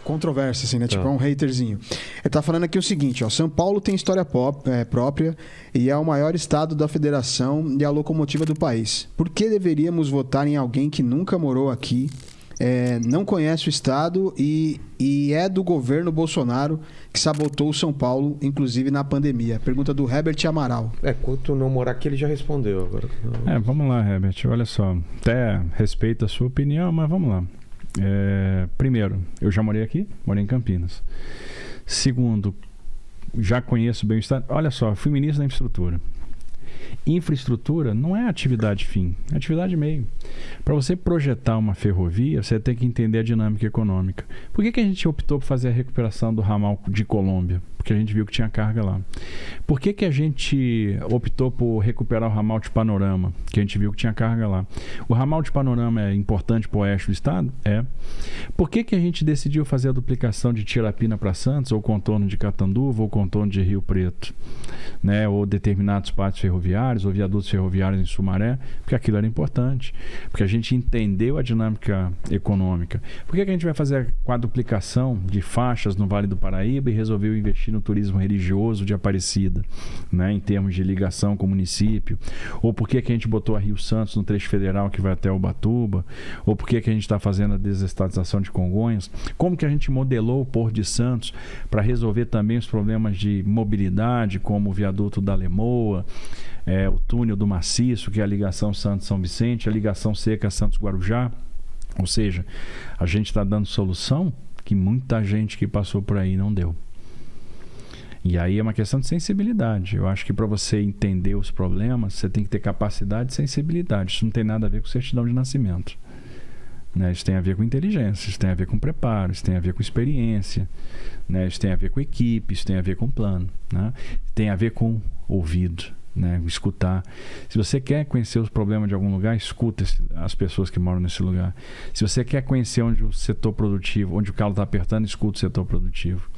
controvérsia, assim, né? Tá. Tipo, é um haterzinho. Ele tá falando aqui o seguinte, ó. São Paulo tem história própria e é o maior estado da federação e a locomotiva do país. Por que deveríamos votar em alguém que nunca morou aqui, não conhece o estado e é do governo Bolsonaro que sabotou o São Paulo, inclusive na pandemia? Pergunta do Herbert Amaral. Quanto não morar aqui, ele já respondeu agora. Vamos lá, Herbert. Olha só. Até respeito a sua opinião, mas vamos lá. Primeiro, eu já morei aqui, morei em Campinas. Segundo, já conheço bem o estado. Olha só, fui ministro da infraestrutura. Infraestrutura não é atividade fim, é atividade meio. Para você projetar uma ferrovia, você tem que entender a dinâmica econômica. Por que a gente optou por fazer a recuperação do ramal de Colômbia? Porque a gente viu que tinha carga lá. Por que a gente optou por recuperar o ramal de Panorama? Que a gente viu que tinha carga lá. O ramal de Panorama é importante para o oeste do estado? É. Por que a gente decidiu fazer a duplicação de Tirapina para Santos, ou contorno de Catanduva, ou contorno de Rio Preto? Né? Ou determinados pátios ferroviários, ou viadutos ferroviários em Sumaré? Porque aquilo era importante. Porque a gente entendeu a dinâmica econômica. Por que a gente vai fazer a quadruplicação de faixas no Vale do Paraíba e resolveu investir no turismo religioso de Aparecida, né, em termos de ligação com o município? Ou por que a gente botou a Rio Santos no trecho federal que vai até Ubatuba? Ou por que a gente está fazendo a desestatização de Congonhas? Como que a gente modelou o Porto de Santos para resolver também os problemas de mobilidade, como o viaduto da Lemoa, o túnel do Maciço, que é a ligação Santos-São Vicente, a ligação seca Santos-Guarujá? Ou seja, a gente está dando solução que muita gente que passou por aí não deu. E aí é uma questão de sensibilidade. Eu acho que para você entender os problemas, você tem que ter capacidade e sensibilidade. Isso não tem nada a ver com certidão de nascimento. Né? Isso tem a ver com inteligência, isso tem a ver com preparo, isso tem a ver com experiência, né? Isso tem a ver com equipe, isso tem a ver com plano, né? Tem a ver com ouvido, né? Escutar. Se você quer conhecer os problemas de algum lugar, escuta as pessoas que moram nesse lugar. Se você quer conhecer onde o setor produtivo, onde o calo está apertando, escuta o setor produtivo.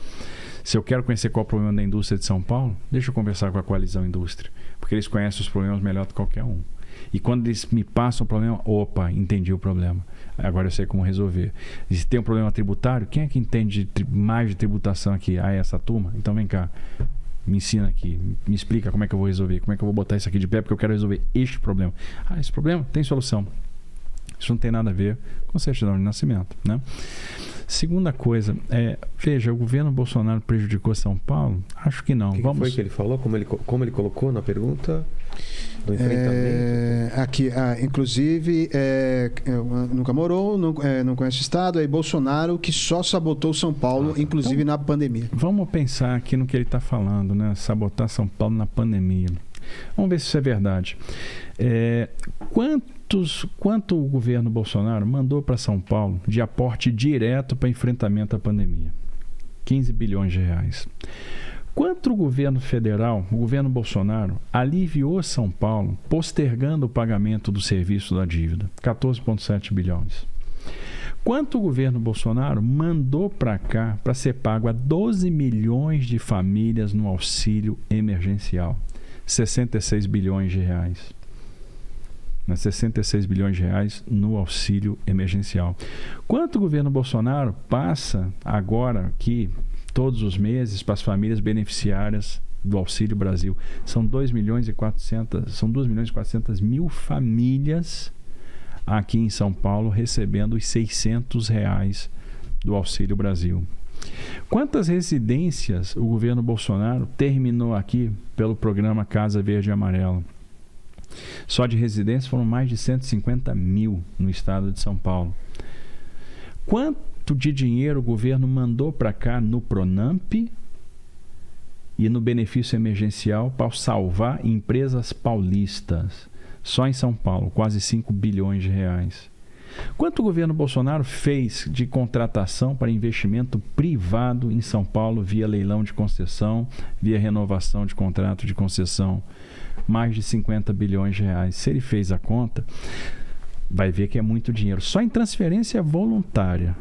Se eu quero conhecer qual é o problema da indústria de São Paulo, deixa eu conversar com a Coalizão Indústria, porque eles conhecem os problemas melhor do que qualquer um. E quando eles me passam o problema, opa, entendi o problema. Agora eu sei como resolver. E se tem um problema tributário, quem é que entende mais de tributação aqui? É essa turma? Então vem cá, me ensina aqui, me explica como é que eu vou resolver, como é que eu vou botar isso aqui de pé, porque eu quero resolver este problema. Esse problema tem solução. Isso não tem nada a ver com certidão de nascimento, né? Segunda coisa, veja, o governo Bolsonaro prejudicou São Paulo? Acho que não. O que foi que ele falou? Como ele colocou na pergunta do enfrentamento? Aqui, inclusive, nunca morou, não conhece o estado, aí Bolsonaro que só sabotou São Paulo, inclusive então, na pandemia. Vamos pensar aqui no que ele está falando, né? Sabotar São Paulo na pandemia. Vamos ver se isso é verdade. Quanto o governo Bolsonaro mandou para São Paulo de aporte direto para enfrentamento à pandemia? 15 bilhões de reais. Quanto o governo federal, o governo Bolsonaro, aliviou São Paulo postergando o pagamento do serviço da dívida? 14,7 bilhões. Quanto o governo Bolsonaro mandou para cá para ser pago a 12 milhões de famílias no auxílio emergencial? 66 bilhões de reais. 66 bilhões de reais no auxílio emergencial. Quanto o governo Bolsonaro passa agora aqui, todos os meses, para as famílias beneficiárias do Auxílio Brasil? São 2 milhões e 400 mil famílias aqui em São Paulo recebendo os R$600 do Auxílio Brasil. Quantas residências o governo Bolsonaro terminou aqui pelo programa Casa Verde e Amarela? Só de residências foram mais de 150 mil no estado de São Paulo. Quanto de dinheiro o governo mandou para cá no Pronamp e no benefício emergencial para salvar empresas paulistas? Só em São Paulo, quase 5 bilhões de reais. Quanto o governo Bolsonaro fez de contratação para investimento privado em São Paulo via leilão de concessão, via renovação de contrato de concessão? Mais de 50 bilhões de reais. Se ele fez a conta, vai ver que é muito dinheiro. Só em transferência voluntária,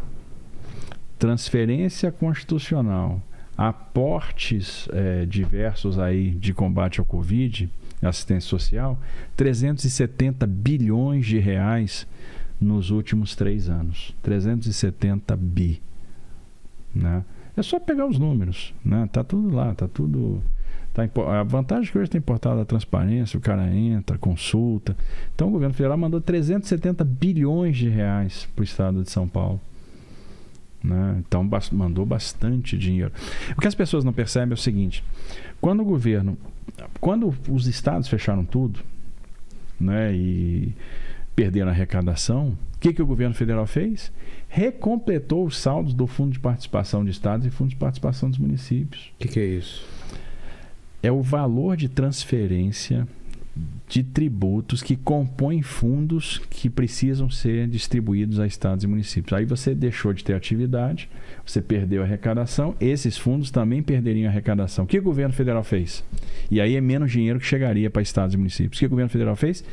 transferência constitucional, aportes diversos aí de combate ao Covid, assistência social, 370 bilhões de reais nos últimos 3 anos. 370 bi. né? É só pegar os números, né? Tá tudo lá, tá tudo... A vantagem é que hoje tem portal da transparência, o cara entra, consulta. Então o governo federal mandou 370 bilhões de reais para o estado de São Paulo, né? Então mandou bastante dinheiro. O que as pessoas não percebem é o seguinte: quando os estados fecharam tudo, né, e perderam a arrecadação, o que o governo federal fez? Recompletou os saldos do Fundo de Participação de Estados e Fundo de Participação dos Municípios. O que é isso? É o valor de transferência de tributos que compõem fundos que precisam ser distribuídos a estados e municípios. Aí você deixou de ter atividade, você perdeu a arrecadação, esses fundos também perderiam a arrecadação. O que o governo federal fez? E aí é menos dinheiro que chegaria para estados e municípios. O que o governo federal fez?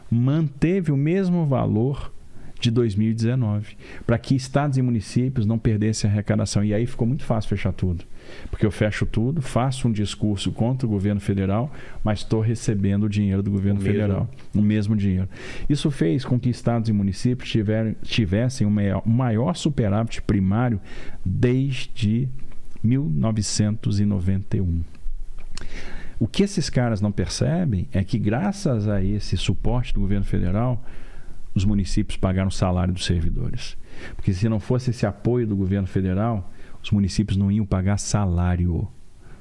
Manteve o mesmo valor de 2019, para que estados e municípios não perdessem a arrecadação. E aí ficou muito fácil fechar tudo. Porque eu fecho tudo, faço um discurso contra o governo federal, mas estou recebendo o dinheiro do governo federal, o mesmo dinheiro. Isso fez com que estados e municípios tivessem um maior superávit primário desde 1991. O que esses caras não percebem é que, graças a esse suporte do governo federal, os municípios pagaram o salário dos servidores. Porque se não fosse esse apoio do governo federal, os municípios não iam pagar salário.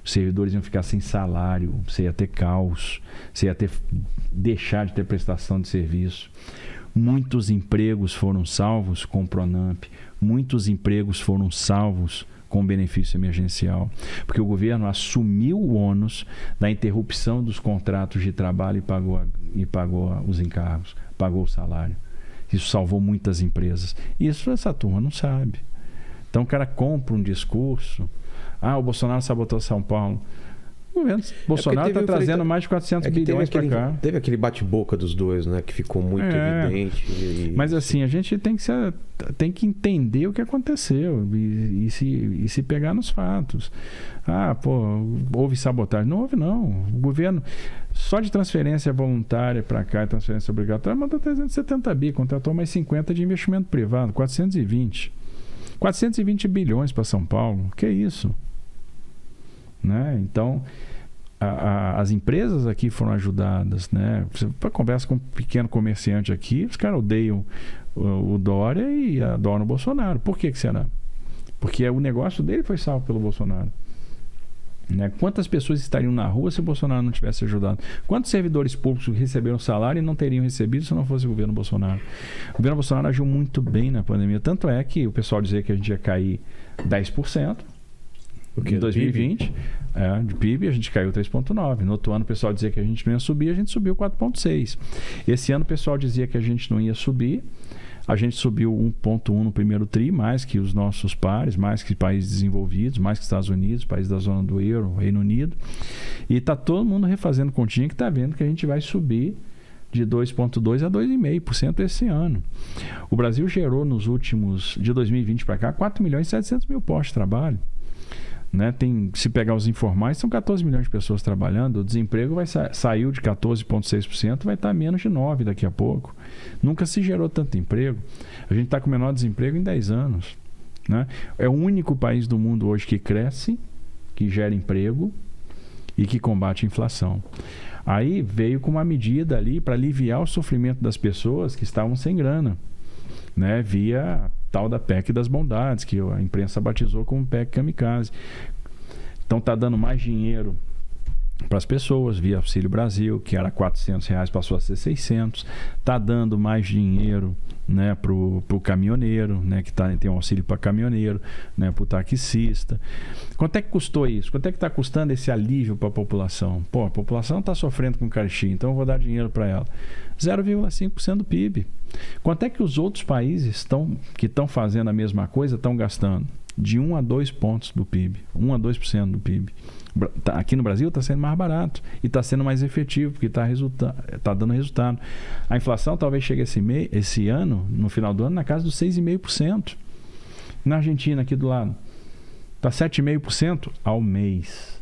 Os servidores iam ficar sem salário, você ia ter caos, você ia deixar de ter prestação de serviço. Muitos empregos foram salvos com o Pronamp, muitos empregos foram salvos com benefício emergencial, porque o governo assumiu o ônus da interrupção dos contratos de trabalho e pagou os encargos, pagou o salário. Isso salvou muitas empresas. Isso essa turma não sabe. Então o cara compra um discurso: o Bolsonaro sabotou São Paulo. O governo Bolsonaro está trazendo mais de 400 bilhões para cá. Teve aquele bate-boca dos dois, né? Que ficou muito evidente. Mas assim, a gente tem que entender o que aconteceu e se pegar nos fatos. Houve sabotagem. Não houve, não. O governo, só de transferência voluntária para cá e transferência obrigatória, mandou 370 bi, contratou mais 50 de investimento privado, 420 bilhões para São Paulo. Que é isso? Né? Então, as empresas aqui foram ajudadas, né? Você conversa com um pequeno comerciante aqui, os caras odeiam o Dória e adoram o Bolsonaro. Por que será? Porque o negócio dele foi salvo pelo Bolsonaro, né? Quantas pessoas estariam na rua se o Bolsonaro não tivesse ajudado? Quantos servidores públicos receberam salário e não teriam recebido se não fosse o governo Bolsonaro? O governo Bolsonaro agiu muito bem na pandemia. Tanto é que o pessoal dizia que a gente ia cair 10%. Em 2020, de PIB, a gente caiu 3,9%. No outro ano, o pessoal dizia que a gente não ia subir, a gente subiu 4,6%. Esse ano, o pessoal dizia que a gente não ia subir, a gente subiu 1,1% no primeiro TRI, mais que os nossos pares, mais que países desenvolvidos, mais que Estados Unidos, países da zona do euro, Reino Unido. E está todo mundo refazendo continha que está vendo que a gente vai subir de 2,2% a 2,5% esse ano. O Brasil gerou nos últimos, de 2020 para cá, 4.700.000 postos de trabalho. Né? Se pegar os informais, são 14 milhões de pessoas trabalhando. O desemprego saiu de 14,6%, vai estar menos de 9% daqui a pouco. Nunca se gerou tanto emprego. A gente está com o menor desemprego em 10 anos. Né? É o único país do mundo hoje que cresce, que gera emprego e que combate a inflação. Aí veio com uma medida ali para aliviar o sofrimento das pessoas que estavam sem grana, né? Via tal da PEC das bondades, que a imprensa batizou como PEC kamikaze. Então está dando mais dinheiro para as pessoas via Auxílio Brasil, que era R$400, passou a ser 600. Está dando mais dinheiro, né, para o caminhoneiro, né, que tem um auxílio para caminhoneiro, né, para o taxista. Quanto é que custou isso? Quanto é que está custando esse alívio para a população? A população está sofrendo com caixinha, então eu vou dar dinheiro para ela. 0,5% do PIB. Quanto é que os outros países que estão fazendo a mesma coisa estão gastando? De 1 a 2 pontos do PIB. 1 a 2% do PIB. Aqui no Brasil está sendo mais barato e está sendo mais efetivo, porque está dando resultado. A inflação talvez chegue esse ano, no final do ano, na casa dos 6,5%. Na Argentina, aqui do lado, está 7,5% ao mês.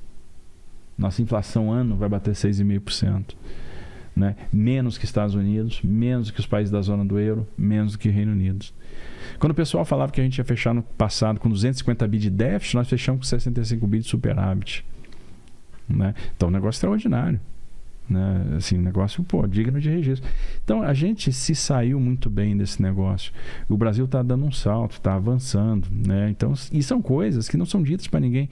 Nossa inflação ano vai bater 6,5%. né? Menos que Estados Unidos, menos que os países da zona do euro, menos que Reino Unido. Quando o pessoal falava que a gente ia fechar no passado com 250 bi de déficit, nós fechamos com 65 bi de superávit, né? Então, um negócio extraordinário, né? Assim, um negócio, digno de registro. Então, a gente se saiu muito bem desse negócio. O Brasil está dando um salto, está avançando, né? Então, e são coisas que não são ditas para ninguém.